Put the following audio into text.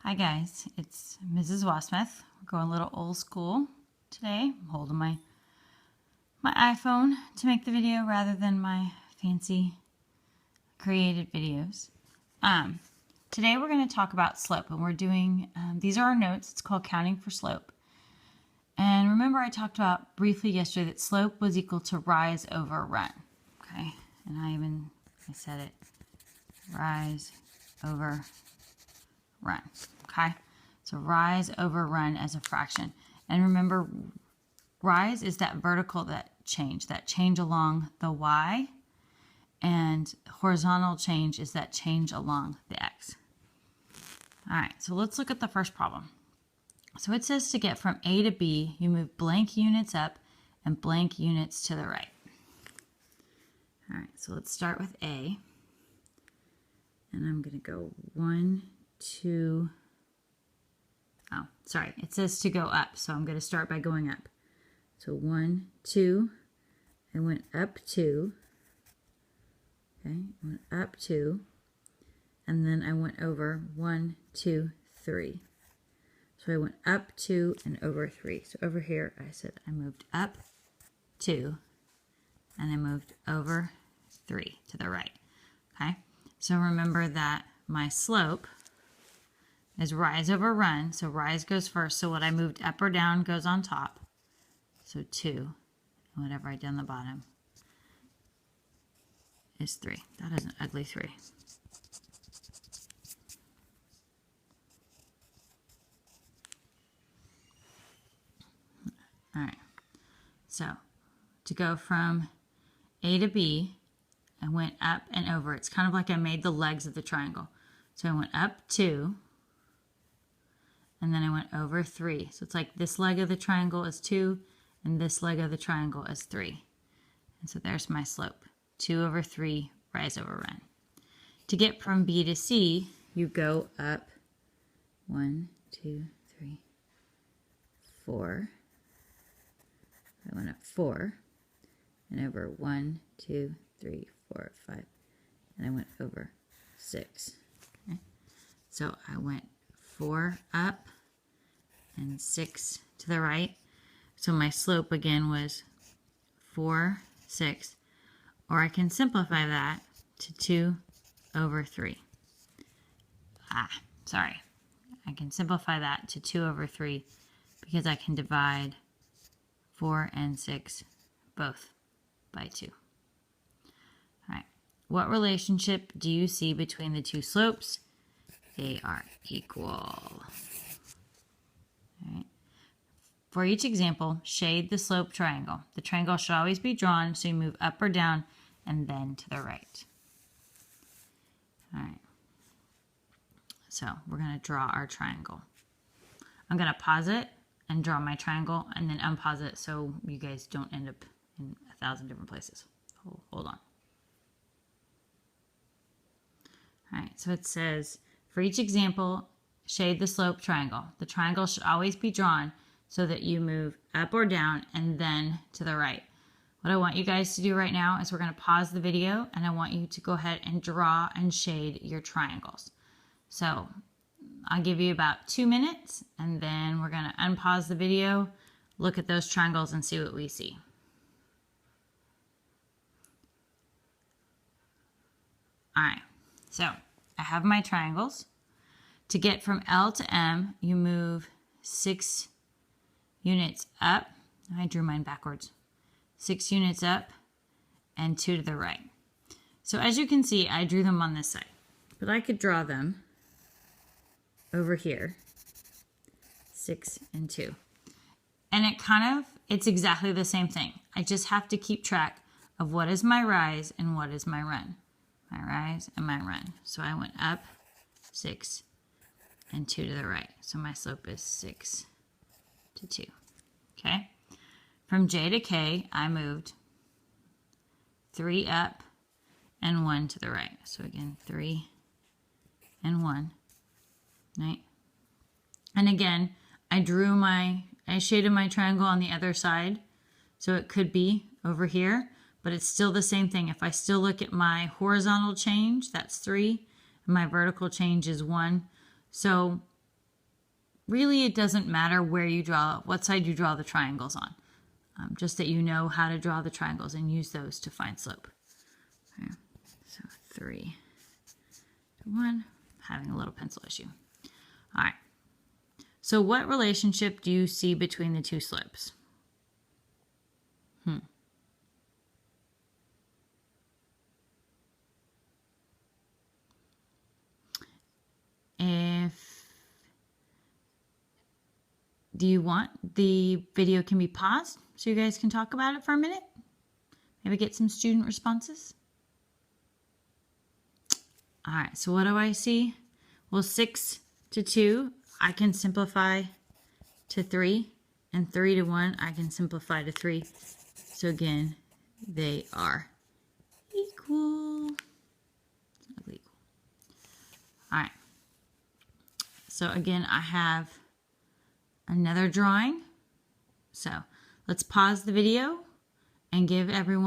Hi guys, it's Mrs. Wasmith. We're going a little old school today. I'm holding my iPhone to make the video rather than my fancy created videos. Today we're going to talk about slope, and we're doing, these are our notes. It's called Counting for Slope. And remember I talked about briefly yesterday that slope was equal to rise over run. Okay, and I said it, rise over run. Okay, so rise over run as a fraction. And remember, rise is that vertical that change along the y, and horizontal change is that change along the x. All right, so let's look at the first problem. So it says to get from A to B, you move blank units up and blank units to the right. All right, so let's start with A. And I'm going to go 1, 2, oh, sorry, it says to go up, so I'm going to start by going up. So 1, 2, I went up 2, okay, I went up 2, and then I went over 1, 2, 3. So I went up 2 and over 3. So over here, I said I moved up 2, and I moved over 3 to the right, okay? So remember that my slope is rise over run, so rise goes first, so what I moved up or down goes on top, so 2, and whatever I did on the bottom is 3. That is an ugly 3. All right, so to go from A to B, I went up and over. It's kind of like I made the legs of the triangle. So I went up 2, and then I went over 3. So it's like this leg of the triangle is 2, and this leg of the triangle is 3. And so there's my slope. 2 over 3, rise over run. To get from B to C, you go up 1, 2, 3, 4. I went up 4, and over 1, 2, 3, 4, 5, and I went over 6. Okay? So I went 4 up and 6 to the right. So my slope again was 4, 6, or I can simplify that to 2 over 3. Sorry. I can simplify that to 2 over 3 because I can divide 4 and 6 both by 2. All right. What relationship do you see between the two slopes? They are equal. All right. For each example, shade the slope triangle. The triangle should always be drawn, so you move up or down and then to the right. All right. So we're going to draw our triangle. I'm going to pause it and draw my triangle and then unpause it so you guys don't end up in 1,000 different places. Hold on. All right, so it says, for each example, shade the slope triangle. The triangle should always be drawn so that you move up or down and then to the right. What I want you guys to do right now is we're going to pause the video, and I want you to go ahead and draw and shade your triangles. So I'll give you about 2 minutes, and then we're going to unpause the video, look at those triangles, and see what we see. All right, so I have my triangles. To get from L to M, you move 6 units up. I drew mine backwards. 6 units up and 2 to the right. So as you can see, I drew them on this side, but I could draw them over here, 6 and 2. And it's exactly the same thing. I just have to keep track of what is my rise and what is my run. My rise and my run. So I went up 6 and 2 to the right. So my slope is 6 to 2. Okay? From J to K, I moved 3 up and 1 to the right. So again, 3 and 1. Right? And again, I shaded my triangle on the other side. So it could be over here, but it's still the same thing. If I still look at my horizontal change, that's 3, and my vertical change is 1. So really it doesn't matter where you draw, what side you draw the triangles on. Just that you know how to draw the triangles and use those to find slope. Okay. So 3 to 1, having a little pencil issue. All right. So what relationship do you see between the two slopes? Do you want the video can be paused so you guys can talk about it for a minute? Maybe get some student responses? All right, so what do I see? Well, 6 to 2, I can simplify to 3, and 3 to 1, I can simplify to 3. So again, they are equal. Equal. All right. So again, I have another drawing. So let's pause the video and give everyone